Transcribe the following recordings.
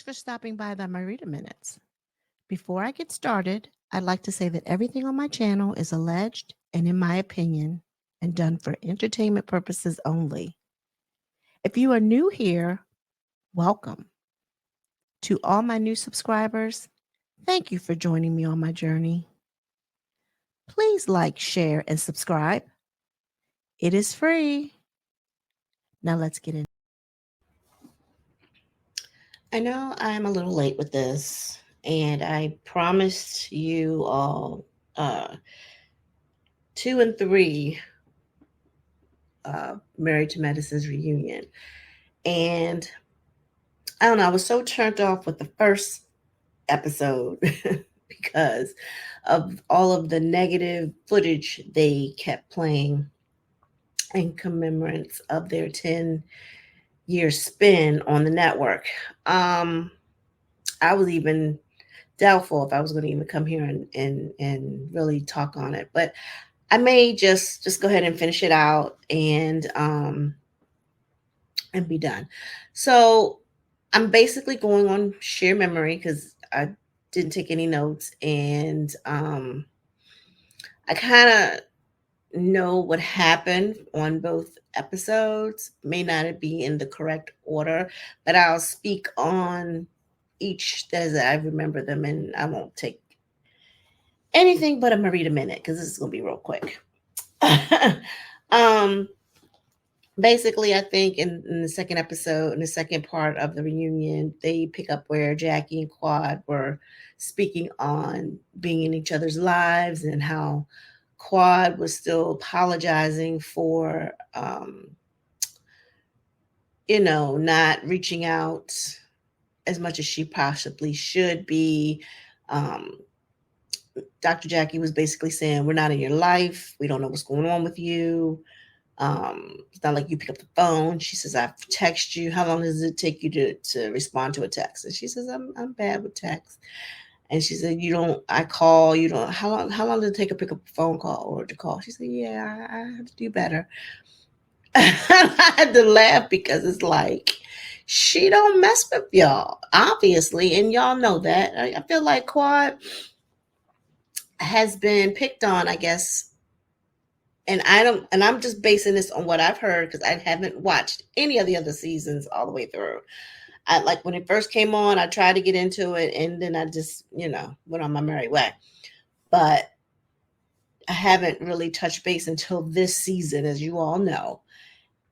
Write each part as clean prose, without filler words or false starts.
for stopping by the Marita Minutes. Before I get started, I'd like to say that everything on my channel is alleged and, in my opinion, and done for entertainment purposes only. If you are new here, welcome. To all my new subscribers, thank you for joining me on my journey. Please like, share, and subscribe. It is free. Now let's get in. I know I'm a little late with this, and I promised you all 2 and 3 Married to Medicine's reunion. And I don't know, I was so turned off with the first episode because of all of the negative footage they kept playing in commemorance of their 10-year spin on the network. I was even doubtful if I was going to even come here and really talk on it, but I may just go ahead and finish it out and be done. So I'm basically going on sheer memory because I didn't take any notes, and I kind of know what happened on both episodes. May not be in the correct order, but I'll speak on each as I remember them, and I won't take anything but a Marita minute because this is going to be real quick. Basically, I think in the second episode, in the second part of the reunion, they pick up where Jackie and Quad were speaking on being in each other's lives and how Quad was still apologizing for, not reaching out as much as she possibly should be. Dr. Jackie was basically saying, we're not in your life. We don't know what's going on with you. It's not like you pick up the phone. She says, I've texted you. How long does it take you to respond to a text? And she says, I'm bad with text. And she said, I call, how long does it take to pick up a phone call or to call? She said, yeah, I have to do better. I had to laugh because it's like, she don't mess with y'all, obviously. And y'all know that. I feel like Quad has been picked on, I guess. And I'm just basing this on what I've heard because I haven't watched any of the other seasons all the way through. I like when it first came on, I tried to get into it and then I just, went on my merry way. But I haven't really touched base until this season, as you all know.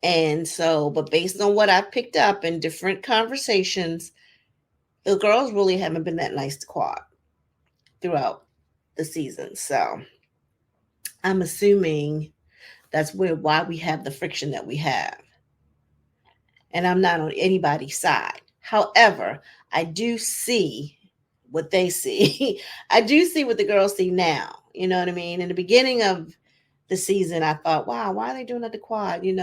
And so, but based on what I've picked up in different conversations, the girls really haven't been that nice to Quad throughout the season. So I'm assuming that's why we have the friction that we have. And I'm not on anybody's side. However, I do see what they see. I do see what the girls see now. You know what I mean? In the beginning of the season, I thought, wow, why are they doing that to Quad? And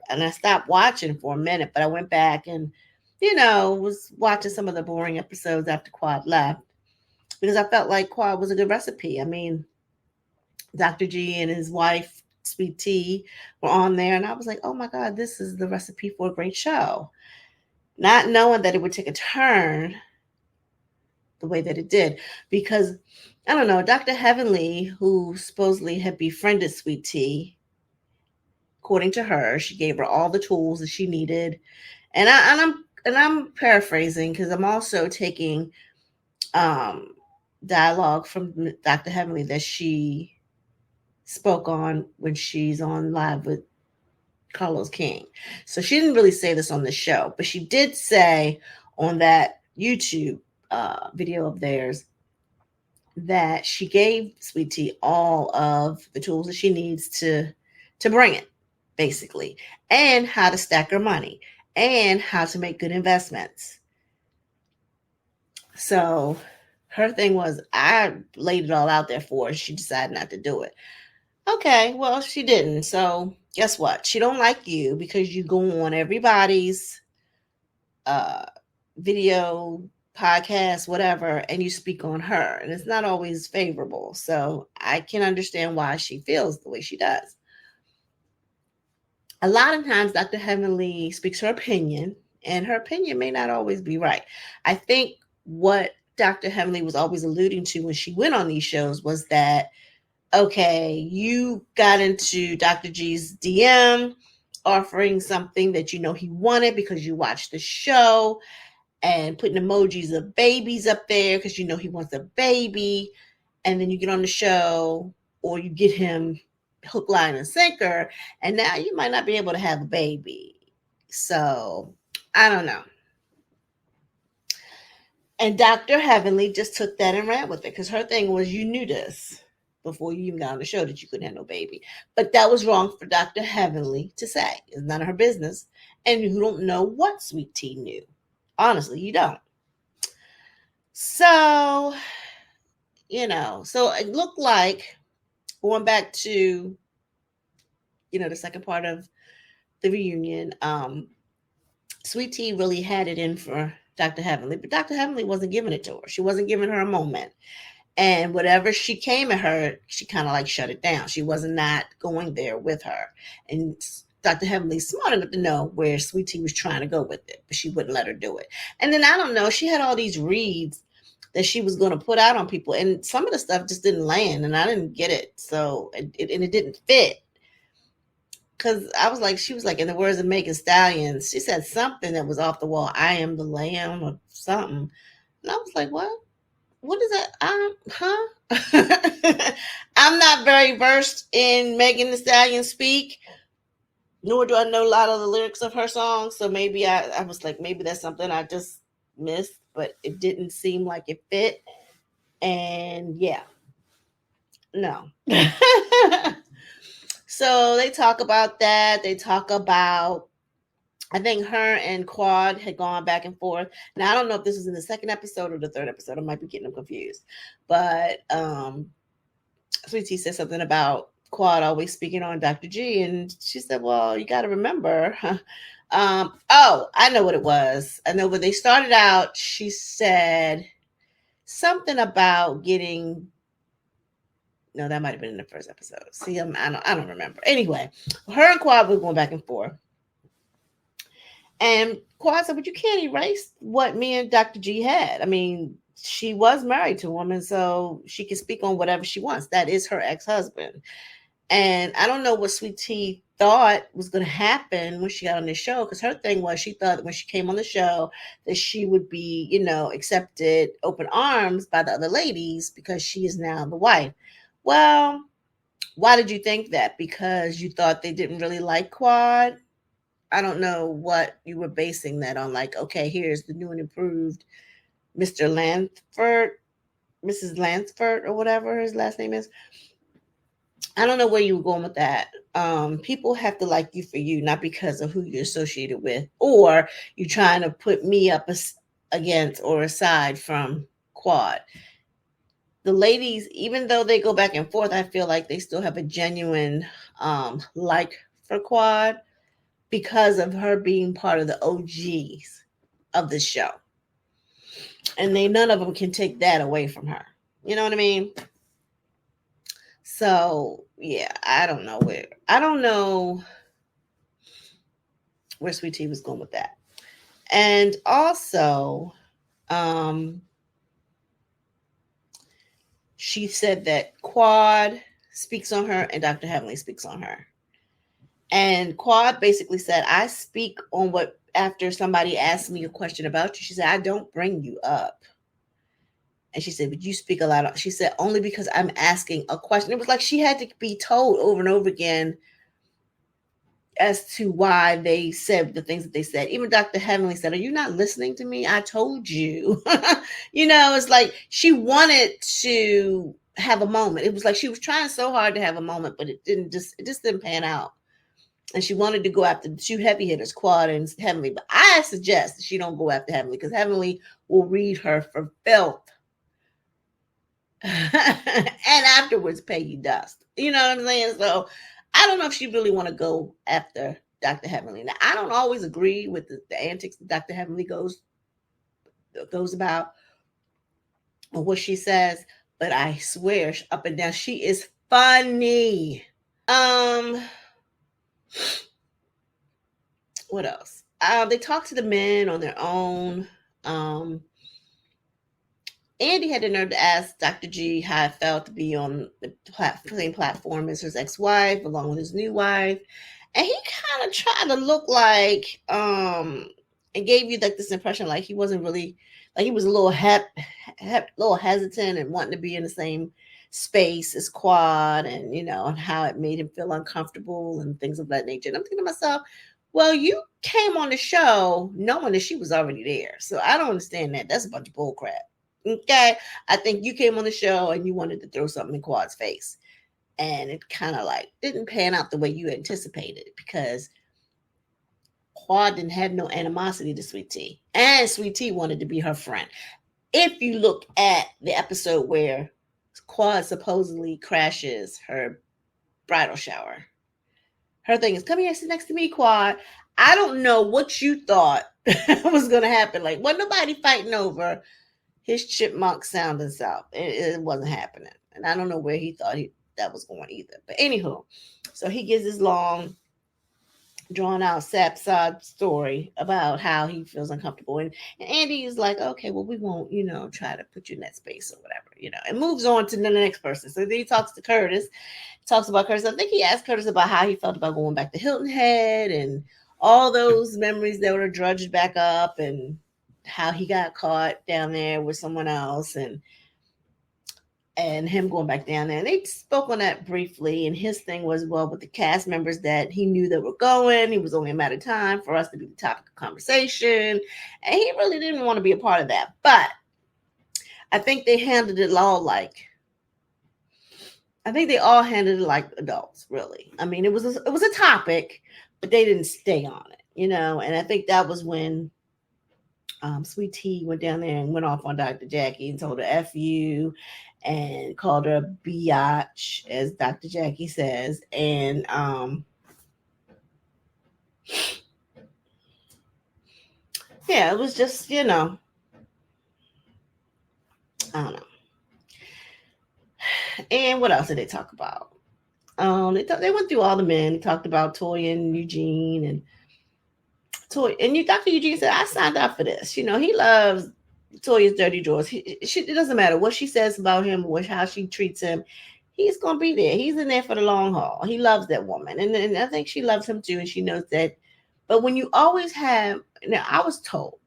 I stopped watching for a minute, but I went back and, was watching some of the boring episodes after Quad left because I felt like Quad was a good recipe. I mean, Dr. G and his wife, Sweet Tea, were on there, and I was like, oh my God, this is the recipe for a great show. Not knowing that it would take a turn the way that it did, because I don't know, Dr. Heavenly, who supposedly had befriended Sweet Tea, according to her, she gave her all the tools that she needed, and I'm paraphrasing because I'm also taking dialogue from Dr. Heavenly that she spoke on when she's on live with Carlos King. So she didn't really say this on the show, but she did say on that YouTube video of theirs that she gave Sweet Tea all of the tools that she needs to bring it, basically, and how to stack her money and how to make good investments. So her thing was, I laid it all out there for her. She decided not to do it. Okay, well, she didn't. So guess what? She don't like you because you go on everybody's video, podcast, whatever, and you speak on her. And it's not always favorable. So I can understand why she feels the way she does. A lot of times, Dr. Heavenly speaks her opinion, And her opinion may not always be right. I think what Dr. Heavenly was always alluding to when she went on these shows was that, okay, you got into Dr. G's DM offering something that you know he wanted because you watched the show, and putting emojis of babies up there because you know he wants a baby. And then you get on the show, or you get him hook, line, and sinker, and now you might not be able to have a baby. So I don't know. And Dr. Heavenly just took that and ran with it, because her thing was, you knew this before you even got on the show that you couldn't have no baby. But that was wrong for Dr. Heavenly to say. It's none of her business. And you don't know what Sweet Tea knew. Honestly, you don't. So, so it looked like, going back to, the second part of the reunion, Sweet Tea really had it in for Dr. Heavenly, but Dr. Heavenly wasn't giving it to her. She wasn't giving her a moment. And whatever she came at her, she kind of like shut it down. She was not going there with her. And Dr. Heavenly's smart enough to know where Sweet Tea was trying to go with it, but she wouldn't let her do it. And then, I don't know, she had all these reads that she was going to put out on people, and some of the stuff just didn't land, and I didn't get it. So it didn't fit. Because she was like, in the words of Megan Stallion, she said something that was off the wall. I am the lamb or something. And I was like, what? What is that? I'm not very versed in Megan Thee Stallion speak, nor do I know a lot of the lyrics of her songs. So maybe I was like, maybe that's something I just missed, but it didn't seem like it fit. And yeah, no. So they talk about that. They talk about, I think her and Quad had gone back and forth. Now, I don't know if this was in the second episode or the third episode. I might be getting them confused. But Sweet Tea said something about Quad always speaking on Dr. G. And she said, well, you got to remember. I know what it was. I know when they started out, she said something about getting... No, that might have been in the first episode. See, I don't remember. Anyway, her and Quad were going back and forth. And Quad said, but you can't erase what me and Dr. G had. I mean, she was married to him, and so she can speak on whatever she wants. That is her ex-husband. And I don't know what Sweet Tea thought was going to happen when she got on the show, because her thing was, she thought that when she came on the show that she would be, accepted open arms by the other ladies because she is now the wife. Well, why did you think that? Because you thought they didn't really like Quad? I don't know what you were basing that on. Like, okay, here's the new and improved Mr. Lansford, Mrs. Lansford, or whatever his last name is. I don't know where you were going with that. People have to like you for you, not because of who you're associated with, or you're trying to put me up against or aside from Quad. The ladies, even though they go back and forth, I feel like they still have a genuine like for Quad, because of her being part of the OGs of the show. And none of them can take that away from her. You know what I mean? So, yeah, I don't know where Sweet Tea was going with that. And also, she said that Quad speaks on her and Dr. Heavenly speaks on her. And Quad basically said, I speak on what, after somebody asked me a question about you, she said, I don't bring you up. And she said, but you speak a lot. She said, only because I'm asking a question. It was like she had to be told over and over again as to why they said the things that they said. Even Dr. Heavenly said, are you not listening to me? I told you. It's like she wanted to have a moment. It was like she was trying so hard to have a moment, but it just didn't pan out. And she wanted to go after the two heavy hitters, Quad and Heavenly. But I suggest that she don't go after Heavenly, because Heavenly will read her for filth. And afterwards pay you dust. You know what I'm saying? So I don't know if she really want to go after Dr. Heavenly. Now, I don't always agree with the antics that Dr. Heavenly goes about, or what she says, but I swear up and down, she is funny. What else? They talked to the men on their own. Andy had the nerve to ask Dr. G how it felt to be on the same platform as his ex-wife, along with his new wife. And he kind of tried to look like, and gave you like this impression like he wasn't really, like he was a little little hesitant and wanting to be in the same space as Quad, and and how it made him feel uncomfortable and things of that nature. And I'm thinking to myself, well, you came on the show knowing that she was already there. So I don't understand that. That's a bunch of bull crap. Okay. I think you came on the show and you wanted to throw something in Quad's face. And it kind of like didn't pan out the way you anticipated, because Quad didn't have no animosity to Sweet Tea. And Sweet Tea wanted to be her friend. If you look at the episode where Quad supposedly crashes her bridal shower, her thing is, come here, sit next to me, Quad. I don't know what you thought was going to happen. Like, wasn't nobody fighting over his chipmunk sounding south. It wasn't happening. And I don't know where he thought that was going either. But anywho, so he gives this long, drawn out, sad story about how he feels uncomfortable. And Andy is like, okay, well, we won't, try to put you in that space or whatever, and moves on to the next person. So then he talks to Curtis, talks about Curtis. I think he asked Curtis about how he felt about going back to Hilton Head and all those memories that were drudged back up, and how he got caught down there with someone else, and him going back down there. And they spoke on that briefly. And his thing was, well, with the cast members that he knew that were going, it was only a matter of time for us to be the topic of conversation. And he really didn't want to be a part of that. But I think they handled it all like, I think they all handled it like adults, really. I mean, it was a topic, but they didn't stay on it, And I think that was when Sweet Tea went down there and went off on Dr. Jackie and told her F you, and called her a biatch, as Dr. Jackie says. And yeah, it was just, I don't know. And what else did they talk about? They went through all the men. They talked about Toy and Eugene, and Dr. Eugene said, I signed up for this. He loves Toya's dirty drawers. It doesn't matter what she says about him or how she treats him. He's going to be there. He's in there for the long haul. He loves that woman. And I think she loves him too. And she knows that. But when you always have, now I was told,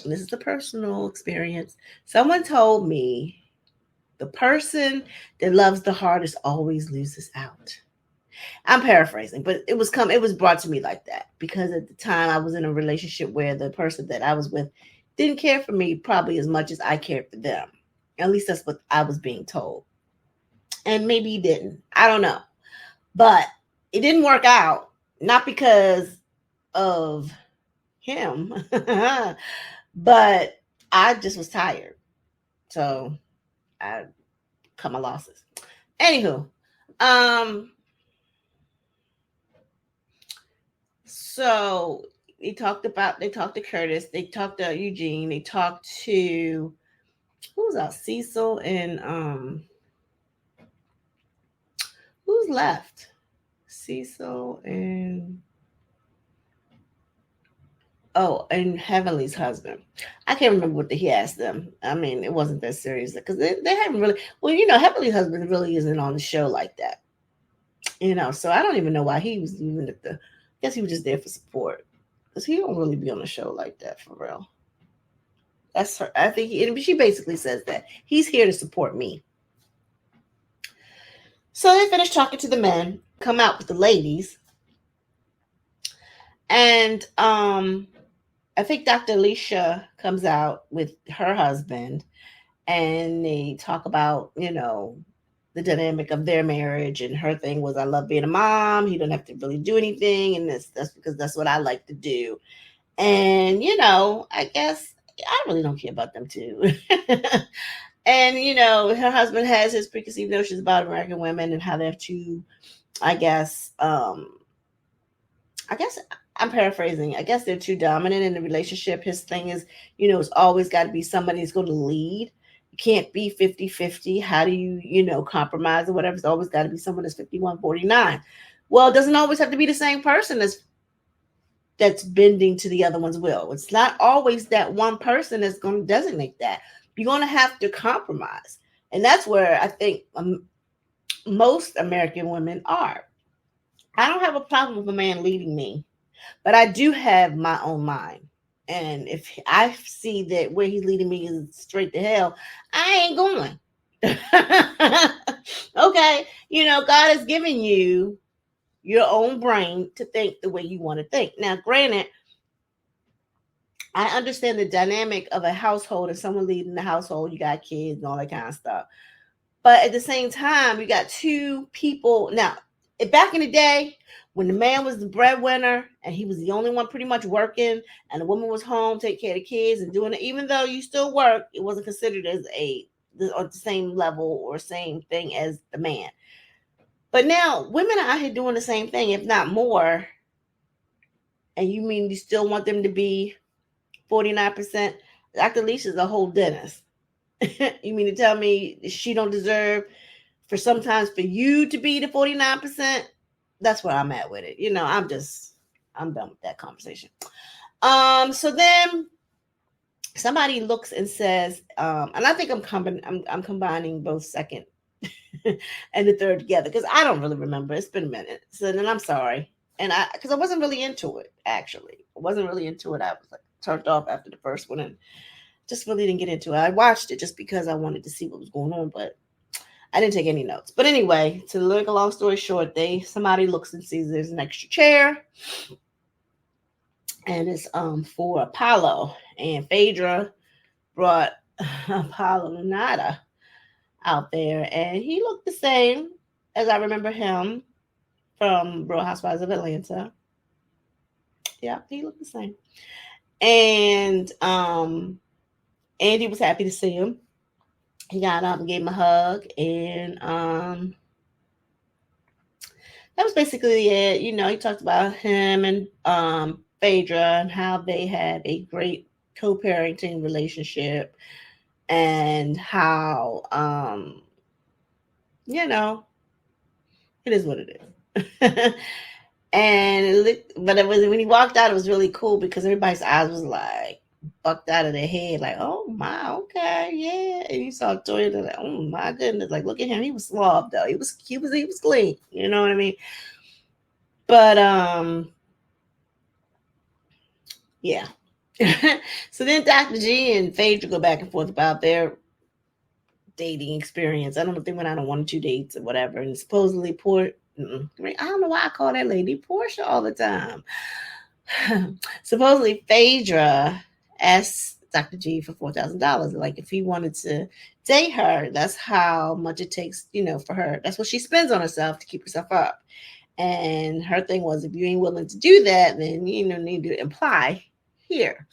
and this is a personal experience, someone told me the person that loves the hardest always loses out. I'm paraphrasing, but it was brought to me like that, because at the time I was in a relationship where the person that I was with didn't care for me probably as much as I cared for them. At least that's what I was being told. And maybe he didn't. I don't know. But it didn't work out, not because of him, but I just was tired. So I cut my losses. Anywho, so they talked to Curtis, they talked to Eugene, they talked to, who was out? Cecil, and who's left? Cecil and and Heavenly's husband. I can't remember what he asked them. I mean, it wasn't that serious, because they haven't really, Heavenly's husband really isn't on the show like that. So I don't even know why he was even at the, I guess he was just there for support, because he don't really be on the show like that for real. That's her. I think she basically says that he's here to support me. So they finish talking to the men, come out with the ladies, and I think Dr. Alicia comes out with her husband, and they talk about, the dynamic of their marriage. And her thing was, I love being a mom. He don't have to really do anything. And that's because that's what I like to do. And, I guess I really don't care about them too. And, her husband has his preconceived notions about American women and how they're too, I guess I'm paraphrasing. I guess they're too dominant in the relationship. His thing is, it's always got to be somebody who's going to lead. You can't be 50-50. How do you, compromise or whatever? It's always got to be someone that's 51-49. Well, it doesn't always have to be the same person as that's bending to the other one's will. It's not always that one person that's going to designate that. You're going to have to compromise. And that's where I think most American women are. I don't have a problem with a man leading me, but I do have my own mind. And if I see that where he's leading me is straight to hell, I ain't going. Okay. God has given you your own brain to think the way you want to think. Now, granted, I understand the dynamic of a household and someone leading the household, you got kids and all that kind of stuff. But at the same time, you got two people. Now, back in the day, when the man was the breadwinner and he was the only one pretty much working, and the woman was home, take care of the kids and doing it, even though you still work, it wasn't considered as the same level or same thing as the man. But now women are out here doing the same thing, if not more. And you mean you still want them to be 49%? Dr. Lisa's a whole dentist. You mean to tell me she don't deserve for sometimes for you to be the 49%? That's where I'm at with it. I'm done with that conversation. So then somebody looks and says, and I think I'm combining both second and the third together because I don't really remember. It's been a minute. So then I'm sorry. And because I wasn't really into it, actually. I wasn't really into it. I was like turned off after the first one and just really didn't get into it. I watched it just because I wanted to see what was going on, but I didn't take any notes. But anyway, to make a long story short, somebody looks and sees there's an extra chair, and it's for Apollo. And Phaedra brought Apollo Nada out there, and he looked the same as I remember him from Real Housewives of Atlanta. Yeah, he looked the same. And Andy was happy to see him. He got up and gave him a hug, and that was basically it. He talked about him and Phaedra and how they had a great co-parenting relationship, and how it is what it is. But when he walked out, it was really cool because everybody's eyes was like bucked out of their head, like, oh my, okay, yeah. And you saw Toya, like, oh my goodness, like, look at him, he was suave though, he was clean, you know what I mean? But yeah. So then Dr. G and Phaedra go back and forth about their dating experience. I don't know if they went out on 1 or 2 dates or whatever, and supposedly I don't know why I call that lady Portia all the time. Supposedly Phaedra asked Dr. G for $4,000. Like, if he wanted to date her, that's how much it takes, for her. That's what she spends on herself to keep herself up. And her thing was, if you ain't willing to do that, then need to imply here.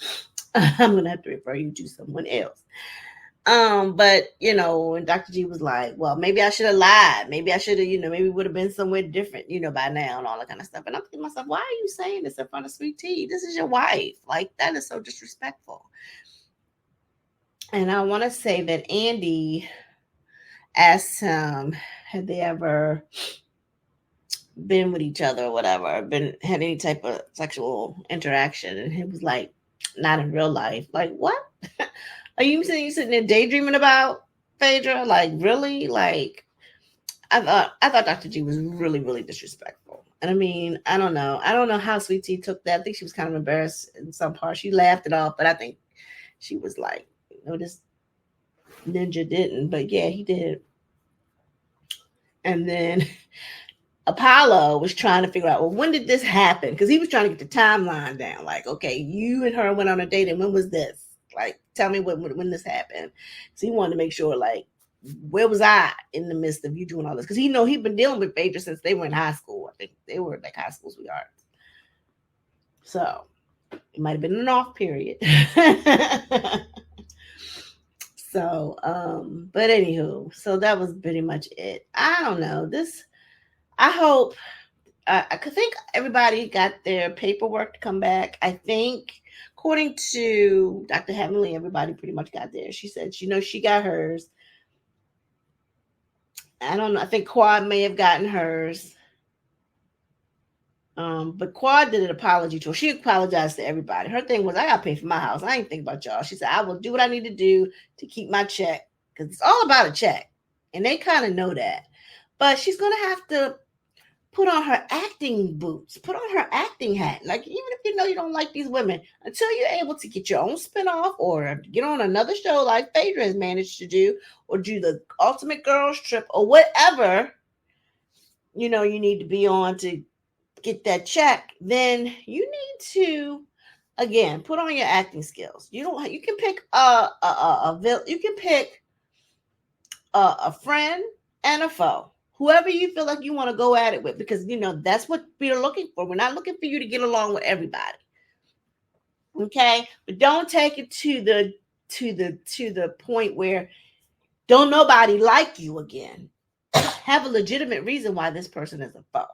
I'm gonna have to refer you to someone else. But and Dr. G was like, well, maybe I should have lied. Maybe I should have, maybe would have been somewhere different, by now and all that kind of stuff. And I'm thinking to myself, why are you saying this in front of Sweet Tea? This is your wife. Like, that is so disrespectful. And I want to say that Andy asked him, had they ever been with each other or whatever, had any type of sexual interaction? And he was like, not in real life. Like, what? Are you sitting there daydreaming about Phaedra? Like, really? Like, I thought Dr. G was really, really disrespectful. And I mean, I don't know how Sweet Tea took that. I think she was kind of embarrassed in some parts. She laughed it off, but I think she was like, this ninja didn't. But yeah, he did. And then Apollo was trying to figure out, well, when did this happen? Because he was trying to get the timeline down. Like, okay, you and her went on a date, and when was this? Like, tell me when this happened. So he wanted to make sure, like, where was I in the midst of you doing all this? Because he'd been dealing with Phaedra since they were in high school. I think they were like high school sweethearts. So it might have been an off period. So, but anywho, so that was pretty much it. I don't know. I hope, I think everybody got their paperwork to come back. I think, according to Dr. Heavenly, everybody pretty much got theirs. She said, she got hers. I don't know. I think Quad may have gotten hers. But Quad did an apology tour. She apologized to everybody. Her thing was, I got to pay for my house. I ain't think about y'all. She said, I will do what I need to do to keep my check because it's all about a check. And they kind of know that. But she's going to have to put on her acting boots, put on her acting hat. Like, even if you know you don't like these women, until you're able to get your own spinoff or get on another show like Phaedra has managed to do, or do the Ultimate Girls Trip or whatever, you know, you need to be on to get that check, then you need to again put on your acting skills. You can pick you can pick a friend and a foe, whoever you feel like you want to go at it with, because you know that's what we're looking for. We're not looking for you to get along with everybody, okay? But don't take it to the point where don't nobody like you again. Have a legitimate reason why this person is a foe.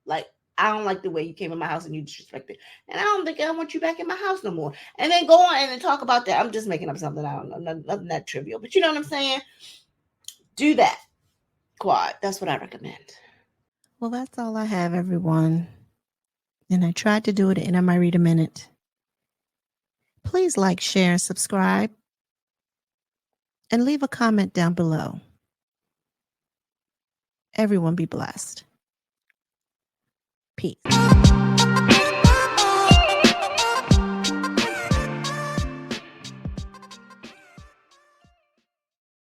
Like, I don't like the way you came in my house and you disrespected, and I don't think I want you back in my house no more. And then go on and then talk about that. I'm just making up something. I don't know, nothing that trivial, but you know what I'm saying? Do that, Quad. That's what I recommend. Well, that's all I have, everyone. And I tried to do it in my Read a Minute. Please like, share, subscribe, and leave a comment down below. Everyone be blessed. Peace.